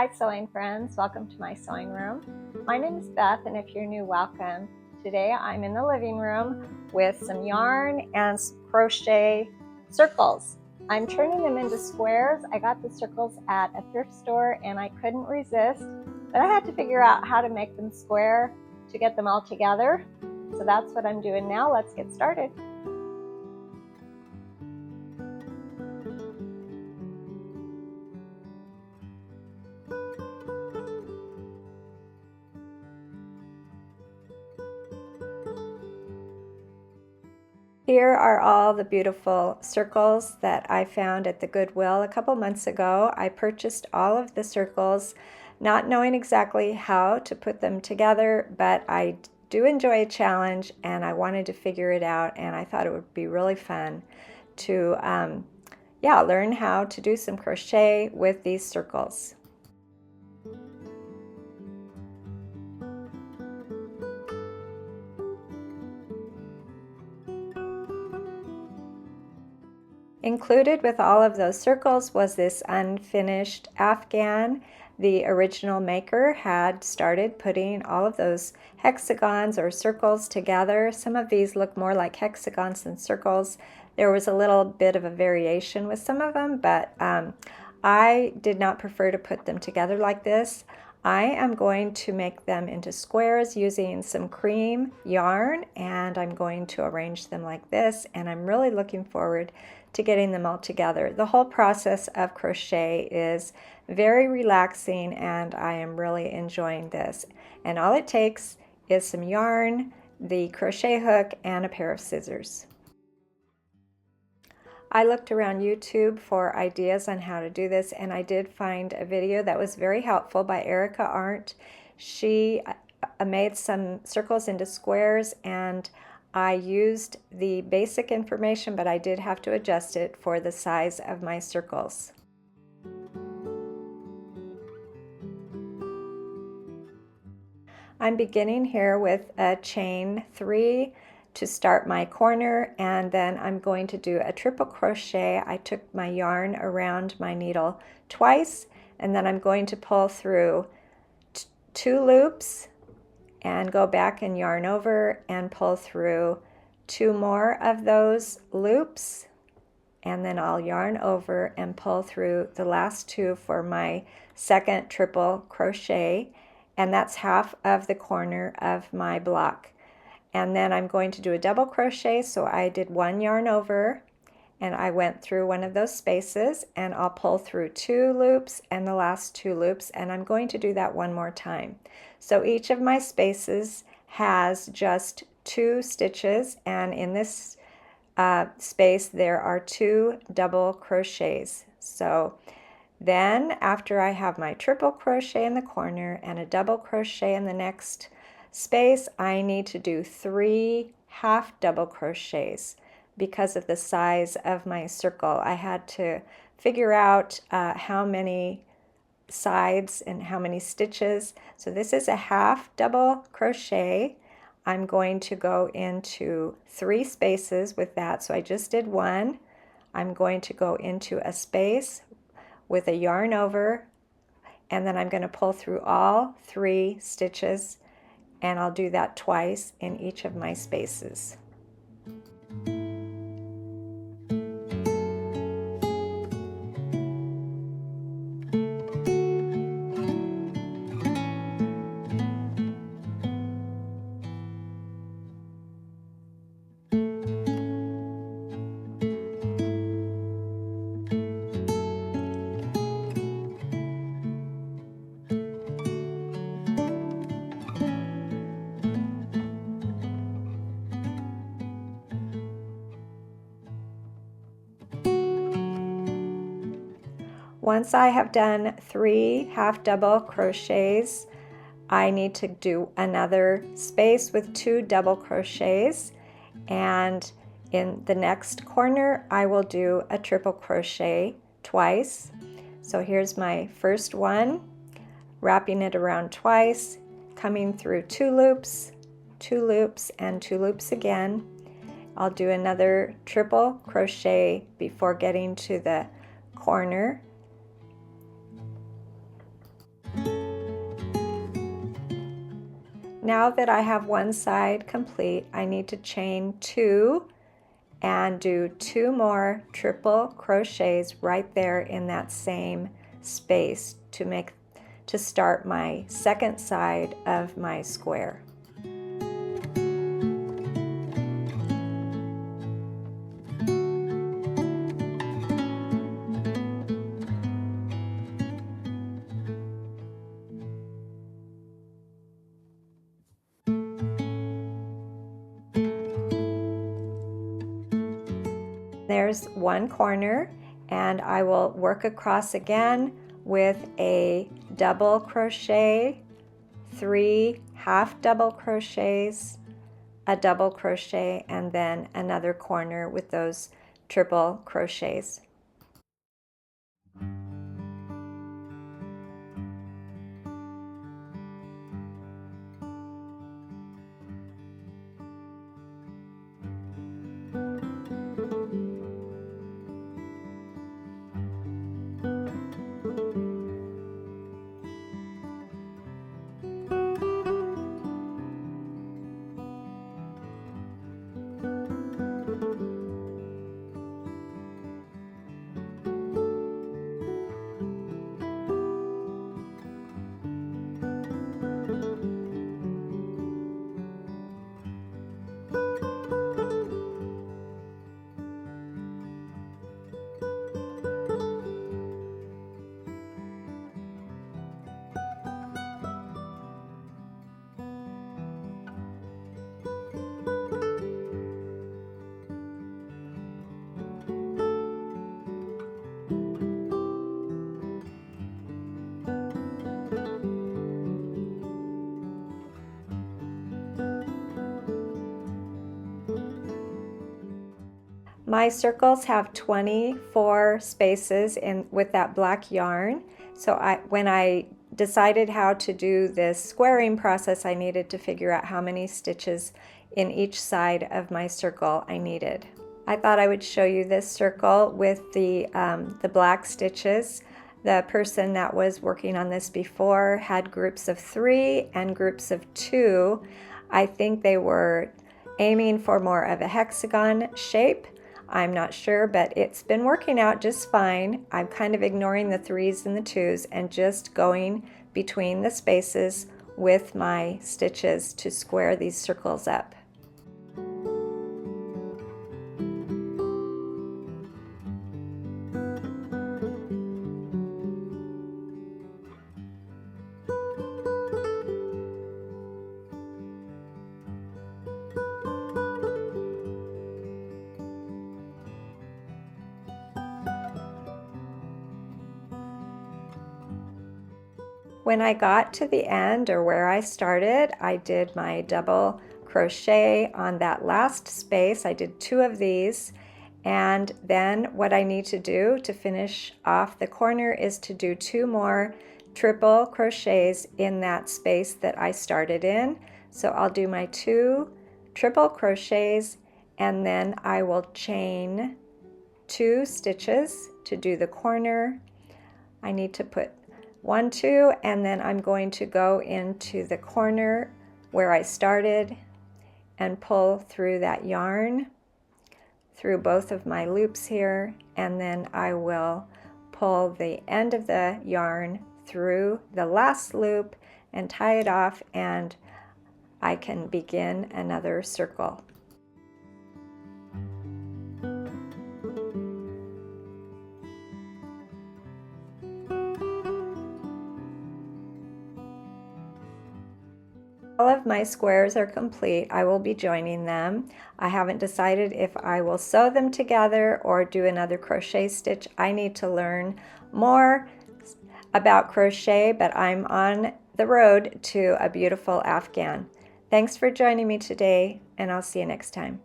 Hi sewing friends, welcome to my sewing room. My name is Beth, and if you're new, welcome. Today I'm in the living room with some yarn and some crochet circles. I'm turning them into squares. I got the circles at a thrift store and I couldn't resist, but I had to figure out how to make them square to get them all together. So that's what I'm doing now. Let's get started. Here are all the beautiful circles that I found at the Goodwill a couple months ago. I purchased all of the circles, not knowing exactly how to put them together, but I do enjoy a challenge and I wanted to figure it out, and I thought it would be really fun to learn how to do some crochet with these circles. Included with all of those circles was this unfinished afghan. The original maker had started putting all of those hexagons or circles together. Some of these look more like hexagons than circles. There was a little bit of a variation with some of them, but I did not prefer to put them together like this. I am going to make them into squares using some cream yarn, and I'm going to arrange them like this, and I'm really looking forward to getting them all together. The whole process of crochet is very relaxing and I am really enjoying this. And all it takes is some yarn, the crochet hook, and a pair of scissors. I looked around YouTube for ideas on how to do this, and I did find a video that was very helpful by Erica Arndt. She made some circles into squares, and I used the basic information, but I did have to adjust it for the size of my circles. I'm beginning here with a chain 3 to start my corner, and then I'm going to do a triple crochet. I took my yarn around my needle twice, and then I'm going to pull through 2 loops and go back and yarn over and pull through 2 more of those loops, and then I'll yarn over and pull through the last 2 for my second triple crochet, and that's half of the corner of my block. And then I'm going to do a double crochet, so I did 1 yarn over and I went through one of those spaces, and I'll pull through 2 loops and the last 2 loops, and I'm going to do that one more time. So each of my spaces has just 2 stitches, and in this space there are 2 double crochets. So then after I have my triple crochet in the corner and a double crochet in the next space, I need to do 3 half double crochets. Because of the size of my circle, I had to figure out how many sides and how many stitches. So this is a half double crochet. I'm going to go into 3 spaces with that. So I just did 1. I'm going to go into a space with a yarn over, and then I'm going to pull through all 3 stitches, and I'll do that twice in each of my spaces. Once I have done 3 half double crochets, I need to do another space with 2 double crochets, and in the next corner I will do a triple crochet twice. So here's my first one, wrapping it around twice, coming through 2 loops, 2 loops, and 2 loops again. I'll do another triple crochet before getting to the corner. Now that I have one side complete, I need to chain 2 and do 2 more triple crochets right there in that same space to start my second side of my square. There's one corner, and I will work across again with a double crochet, 3 half double crochets, a double crochet, and then another corner with those triple crochets. My circles have 24 spaces with that black yarn. So when I decided how to do this squaring process, I needed to figure out how many stitches in each side of my circle I needed. I thought I would show you this circle with the black stitches. The person that was working on this before had groups of 3 and groups of 2. I think they were aiming for more of a hexagon shape. I'm not sure, but it's been working out just fine. I'm kind of ignoring the 3s and the 2s and just going between the spaces with my stitches to square these circles up. When I got to the end, or where I started, I did my double crochet on that last space. I did 2 of these, and then what I need to do to finish off the corner is to do 2 more triple crochets in that space that I started in. So I'll do my 2 triple crochets, and then I will chain 2 stitches to do the corner. I need to put 1, 2, and then I'm going to go into the corner where I started and pull through that yarn through both of my loops here, and then I will pull the end of the yarn through the last loop and tie it off, and I can begin another circle. All of my squares are complete. I will be joining them. I haven't decided if I will sew them together or do another crochet stitch. I need to learn more about crochet, but I'm on the road to a beautiful Afghan. Thanks for joining me today, and I'll see you next time.